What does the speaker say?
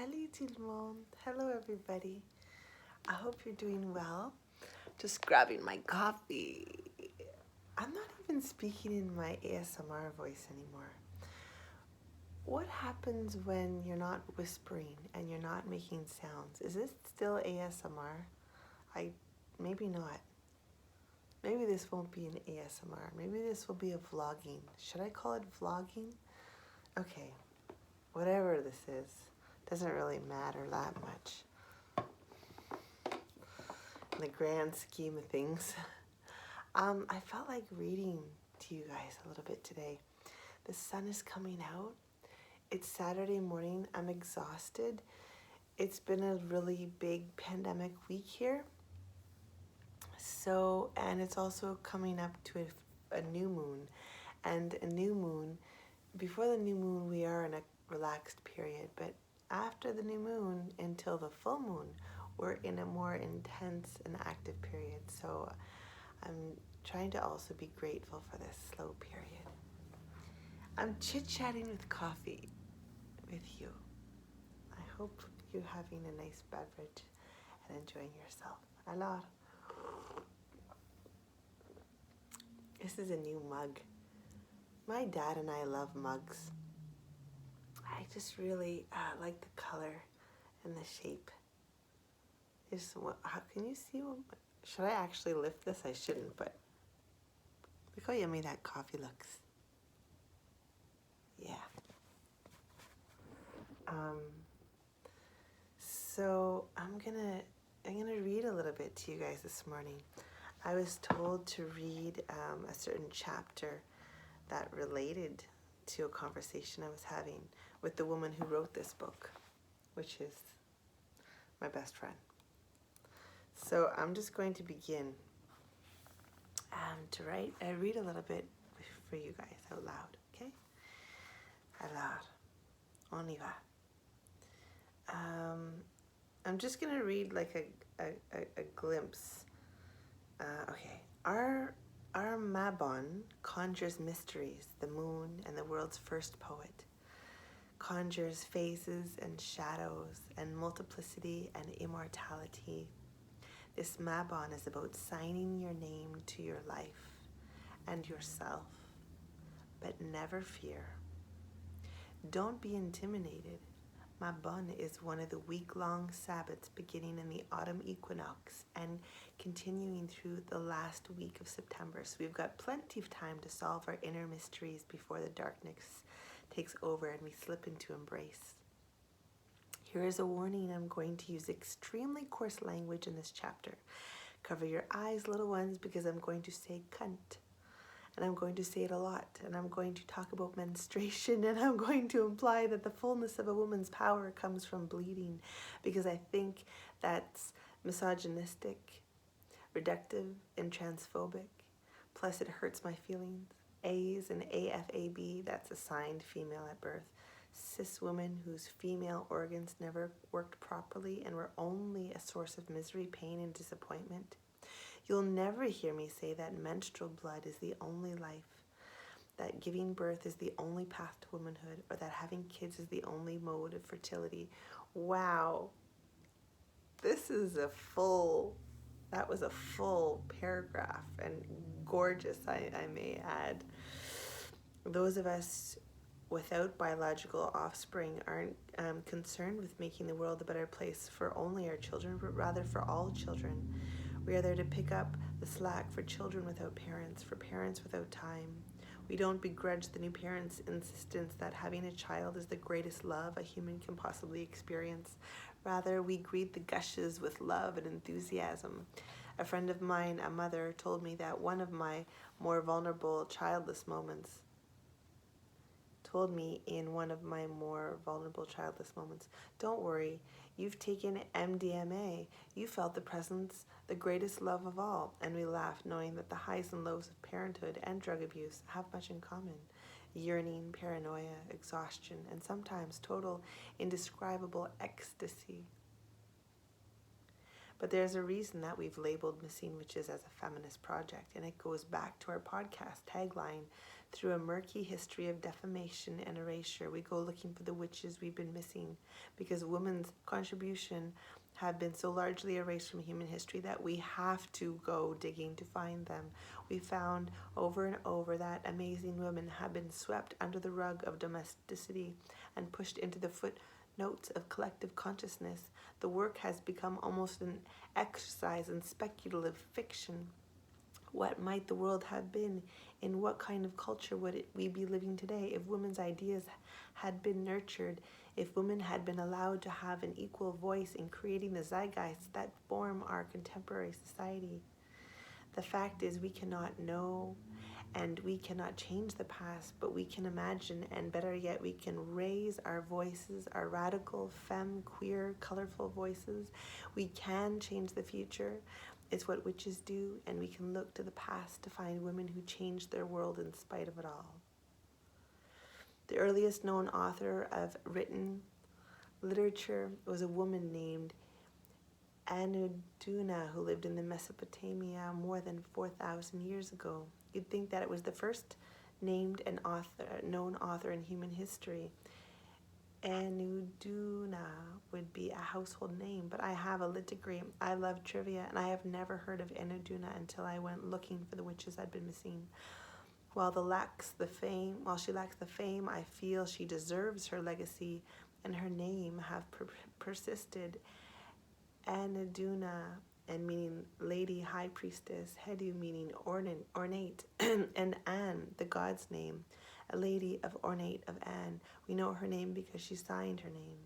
Salut tout le monde. Hello everybody. I hope you're doing well. Just grabbing my coffee. I'm not even speaking in my ASMR voice anymore. What happens when you're not whispering and you're not making sounds? Is this still ASMR? Maybe not. Maybe this won't be an ASMR. Maybe this will be a vlogging. Should I call it vlogging? Okay. Whatever this is, doesn't really matter that much in the grand scheme of things. I felt like reading to you guys a little bit today. The sun is coming out. It's Saturday morning. I'm exhausted. It's been a really big pandemic week here. And it's also coming up to a new moon. And a new moon, before the new moon, we are in a relaxed period, but after the new moon until the full moon, we're in a more intense and active period. So I'm trying to also be grateful for this slow period. I'm chit-chatting with coffee with you. I hope you're having a nice beverage and enjoying yourself. Alors, this is a new mug. My dad and I love mugs. I just really like the color and the shape. How can you see? Should I actually lift this? I shouldn't, but look how yummy that coffee looks. Yeah. So I'm gonna read a little bit to you guys this morning. I was told to read a certain chapter that related to a conversation I was having with the woman who wrote this book, which is my best friend. So I'm just going to begin to read a little bit for you guys out loud, okay? Alors, on y va. I'm just going to read like a glimpse. Okay. Our Mabon conjures mysteries, the moon and the world's first poet. Conjures phases and shadows and multiplicity and immortality. This Mabon is about signing your name to your life and yourself. But never fear. Don't be intimidated. Mabon is one of the week-long Sabbats beginning in the autumn equinox and continuing through the last week of September. So we've got plenty of time to solve our inner mysteries before the darkness takes over and we slip into embrace. Here is a warning. I'm going to use extremely coarse language in this chapter. Cover your eyes, little ones, because I'm going to say cunt. And I'm going to say it a lot. And I'm going to talk about menstruation. And I'm going to imply that the fullness of a woman's power comes from bleeding. Because I think that's misogynistic, reductive, and transphobic. Plus it hurts my feelings. A's and AFAB, that's assigned female at birth. Cis women whose female organs never worked properly and were only a source of misery, pain, and disappointment. You'll never hear me say that menstrual blood is the only life, that giving birth is the only path to womanhood, or that having kids is the only mode of fertility. Wow. This is that was a full paragraph, and gorgeous, I may add. Those of us without biological offspring aren't concerned with making the world a better place for only our children, but rather for all children. We are there to pick up the slack for children without parents, for parents without time. We don't begrudge the new parents' insistence that having a child is the greatest love a human can possibly experience. Rather, we greet the gushes with love and enthusiasm. A friend of mine, a mother, told me that one of my more vulnerable childless moments, don't worry, you've taken MDMA. You felt the presence, the greatest love of all. And we laughed, knowing that the highs and lows of parenthood and drug abuse have much in common. Yearning, paranoia, exhaustion, and sometimes total, indescribable ecstasy. But there's a reason that we've labeled Missing Witches as a feminist project, and it goes back to our podcast tagline, Through a murky history of defamation and erasure, we go looking for the witches we've been missing, because women's contribution have been so largely erased from human history that we have to go digging to find them. We found over and over that amazing women have been swept under the rug of domesticity and pushed into the footnotes of collective consciousness. The work has become almost an exercise in speculative fiction. What might the world have been? In what kind of culture would we be living today if women's ideas had been nurtured, if women had been allowed to have an equal voice in creating the zeitgeists that form our contemporary society? The fact is, we cannot know and we cannot change the past, but we can imagine, and better yet, we can raise our voices, our radical, femme, queer, colorful voices. We can change the future. It's what witches do, and we can look to the past to find women who changed their world in spite of it all. The earliest known author of written literature was a woman named Anuduna, who lived in the Mesopotamia more than 4,000 years ago. You'd think that it was the first named and known author in human history. Anuduna would be a household name, but I have a lit degree. I love trivia, and I have never heard of Anuduna until I went looking for the witches I'd been missing. While she lacks the fame, I feel she deserves her legacy and her name have persisted. Anuduna, and meaning lady high priestess, Hedu meaning ornate, and An, the god's name, a lady of ornate of An. We know her name because she signed her name.